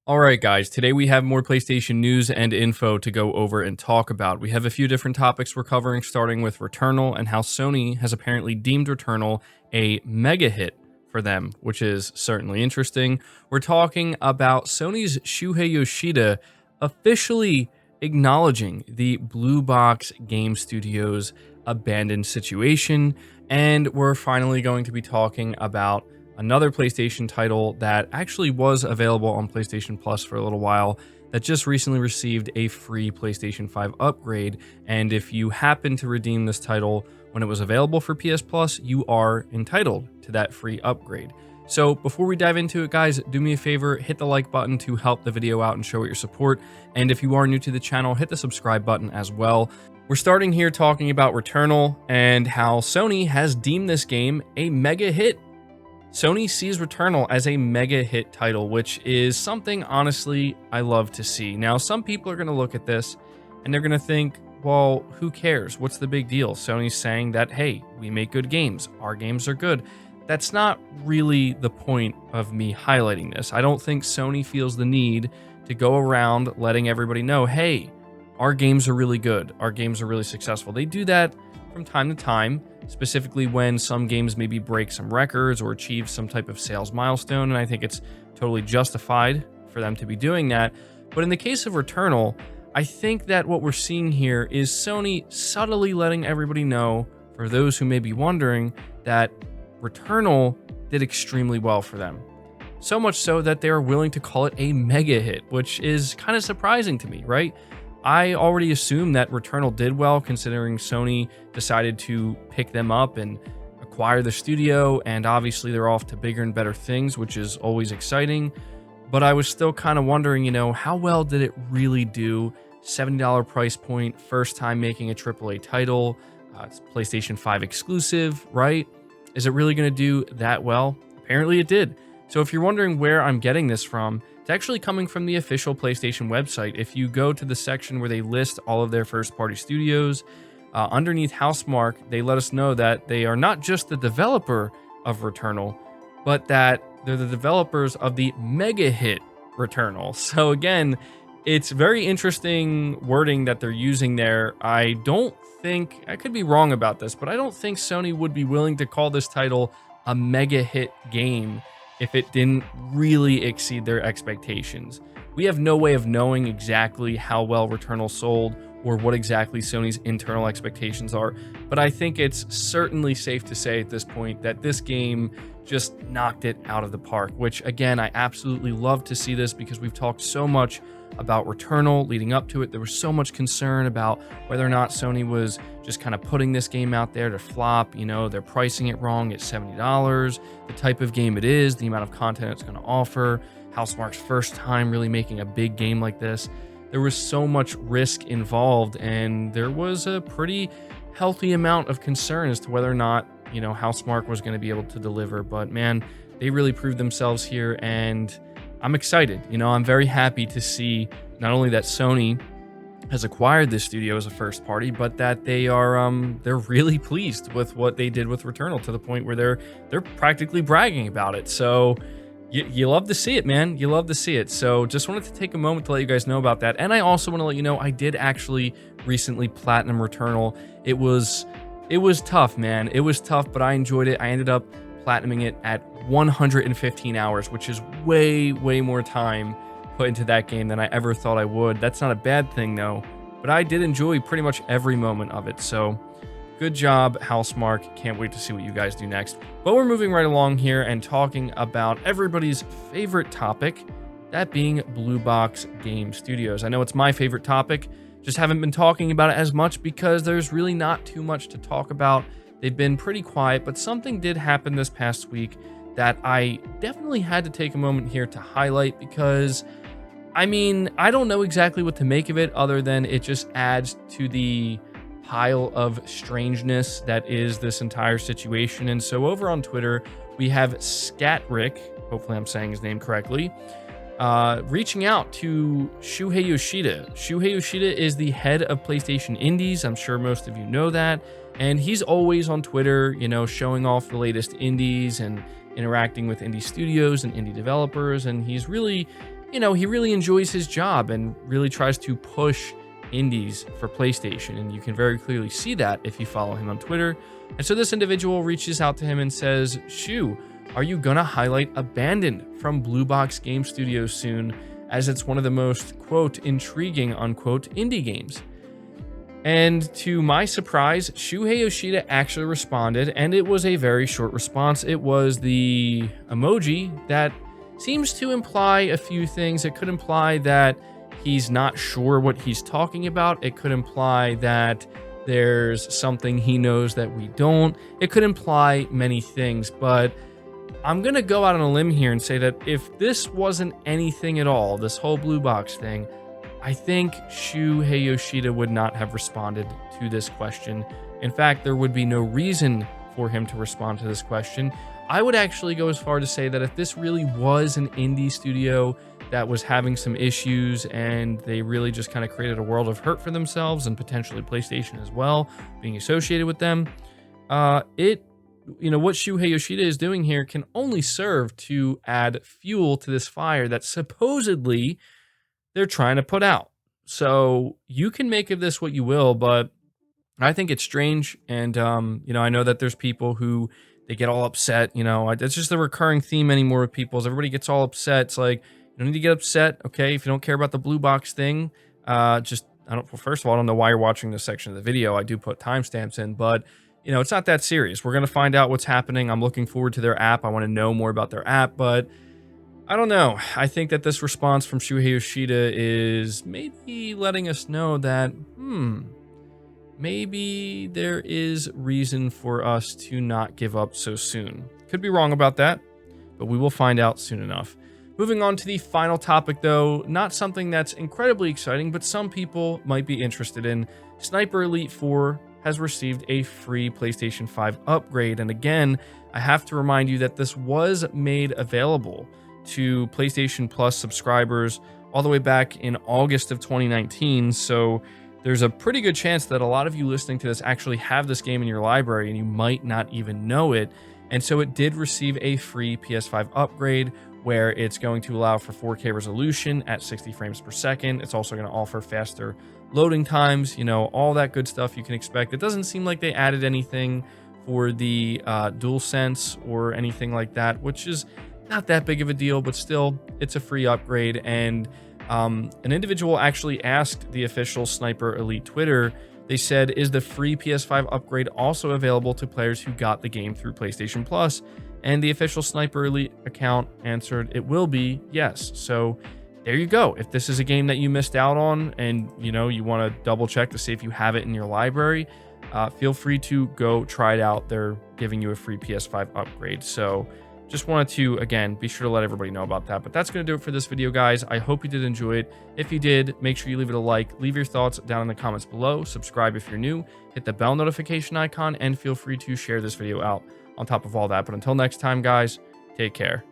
All right, guys, today we have more PlayStation news and info to go over and talk about. We have a few different topics we're covering, starting with Returnal and how Sony has apparently deemed Returnal a mega hit for them, which is certainly interesting. We're talking about Sony's Shuhei Yoshida officially acknowledging the Blue Box Game Studios abandoned situation, and we're finally going to be talking about another PlayStation title that actually was available on PlayStation Plus for a little while that just recently received a free PlayStation 5 upgrade. And if you happen to redeem this title when it was available for PS Plus, you are entitled to that free upgrade. So before we dive into it, guys, do me a favor, hit the like button to help the video out and show your support. And if you are new to the channel, hit the subscribe button as well. We're starting here talking about Returnal and how Sony has deemed this game a mega hit. Sony sees Returnal as a mega hit title, which is something, honestly, I love to see. Now, some people are going to look at this and they're going to think, well, who cares? What's the big deal? Sony's saying that, hey, we make good games. Our games are good. That's not really the point of me highlighting this. I don't think Sony feels the need to go around letting everybody know, hey, our games are really good. Our games are really successful. They do that from time to time, specifically when some games maybe break some records or achieve some type of sales milestone, and I think it's totally justified for them to be doing that. But in the case of Returnal, I think that what we're seeing here is Sony subtly letting everybody know, for those who may be wondering, that Returnal did extremely well for them. So much so that they are willing to call it a mega hit, which is kind of surprising to me, right? I already assumed that Returnal did well, considering Sony decided to pick them up and acquire the studio, and obviously they're off to bigger and better things, which is always exciting. But I was still kind of wondering, how well did it really do? $70 price point, first time making a AAA title, it's PlayStation 5 exclusive, right? Is it really going to do that well? Apparently it did. So if you're wondering where I'm getting this from, it's actually coming from the official PlayStation website. If you go to the section where they list all of their first-party studios, underneath Housemarque, they let us know that they are not just the developer of Returnal, but that they're the developers of the mega hit Returnal. So again, it's very interesting wording that they're using there. I don't think, I could be wrong about this, but I don't think Sony would be willing to call this title a mega hit game if it didn't really exceed their expectations. We have no way of knowing exactly how well Returnal sold or what exactly Sony's internal expectations are, but I think it's certainly safe to say at this point that this game just knocked it out of the park, which again, I absolutely love to see this because we've talked so much about Returnal leading up to it. There was so much concern about whether or not Sony was just kind of putting this game out there to flop. They're pricing it wrong at $70, the type of game it is, the amount of content it's going to offer, Housemarque's first time really making a big game like this. There was so much risk involved, and there was a pretty healthy amount of concern as to whether or not, Housemarque was going to be able to deliver. But man, they really proved themselves here, and I'm excited. I'm very happy to see not only that Sony has acquired this studio as a first party, but that they're really pleased with what they did with Returnal, to the point where they're practically bragging about it. So you love to see it, man. You love to see it. So just wanted to take a moment to let you guys know about that. And I also want to let you know I did actually recently platinum Returnal. It was tough, man. It was tough, but I enjoyed it. I ended up platinuming it at 115 hours, which is way more time put into that game than I ever thought I would. That's not a bad thing though, but I did enjoy pretty much every moment of it. So good job, Housemarque. Can't wait to see what you guys do next. But we're moving right along here and talking about everybody's favorite topic, that being Blue Box Game Studios. I know it's my favorite topic, just haven't been talking about it as much because there's really not too much to talk about. They've been pretty quiet, but something did happen this past week that I definitely had to take a moment here to highlight because, I don't know exactly what to make of it other than it just adds to the pile of strangeness that is this entire situation. And so over on Twitter, we have Scatrick, hopefully I'm saying his name correctly, reaching out to Shuhei Yoshida. Shuhei Yoshida is the head of PlayStation Indies. I'm sure most of you know that. And he's always on Twitter, showing off the latest indies and interacting with indie studios and indie developers. And he's really he really enjoys his job and really tries to push indies for PlayStation. And you can very clearly see that if you follow him on Twitter. And so this individual reaches out to him and says, Shu, are you gonna highlight Abandoned from Blue Box Game Studios soon, as it's one of the most, quote, intriguing, unquote, indie games? And to my surprise, Shuhei Yoshida actually responded, and it was a very short response. It was the emoji that seems to imply a few things. It could imply that he's not sure what he's talking about. It could imply that there's something he knows that we don't. It could imply many things, but I'm going to go out on a limb here and say that if this wasn't anything at all, this whole Blue Box thing, I think Shuhei Yoshida would not have responded to this question. In fact, there would be no reason for him to respond to this question. I would actually go as far to say that if this really was an indie studio that was having some issues and they really just kind of created a world of hurt for themselves and potentially PlayStation as well, being associated with them, what Shuhei Yoshida is doing here can only serve to add fuel to this fire that supposedly they're trying to put out. So you can make of this what you will, but I think it's strange. And, I know that there's people who they get all upset. It's just a recurring theme anymore with people is everybody gets all upset. It's like, you don't need to get upset. Okay. If you don't care about the Blue Box thing, first of all, I don't know why you're watching this section of the video. I do put timestamps in, but it's not that serious. We're going to find out what's happening. I'm looking forward to their app. I want to know more about their app, but I don't know. I think that this response from Shuhei Yoshida is maybe letting us know that, maybe there is reason for us to not give up so soon. Could be wrong about that, but we will find out soon enough. Moving on to the final topic, though, not something that's incredibly exciting, but some people might be interested in. Sniper Elite 4 has received a free PlayStation 5 upgrade. And again, I have to remind you that this was made available to PlayStation Plus subscribers all the way back in August of 2019. So there's a pretty good chance that a lot of you listening to this actually have this game in your library and you might not even know it. And so it did receive a free PS5 upgrade where it's going to allow for 4K resolution at 60 frames per second. It's also going to offer faster loading times, all that good stuff you can expect. It doesn't seem like they added anything for the DualSense or anything like that, which is not that big of a deal, but still, it's a free upgrade. And an individual actually asked the official Sniper Elite Twitter, they said, is the free PS5 upgrade also available to players who got the game through PlayStation Plus? And the official Sniper Elite account answered, it will be, yes. So there you go. If this is a game that you missed out on and, you want to double check to see if you have it in your library, feel free to go try it out. They're giving you a free PS5 upgrade. So just wanted to, again, be sure to let everybody know about that. But that's going to do it for this video, guys. I hope you did enjoy it. If you did, make sure you leave it a like. Leave your thoughts down in the comments below. Subscribe if you're new. Hit the bell notification icon. And feel free to share this video out on top of all that. But until next time, guys, take care.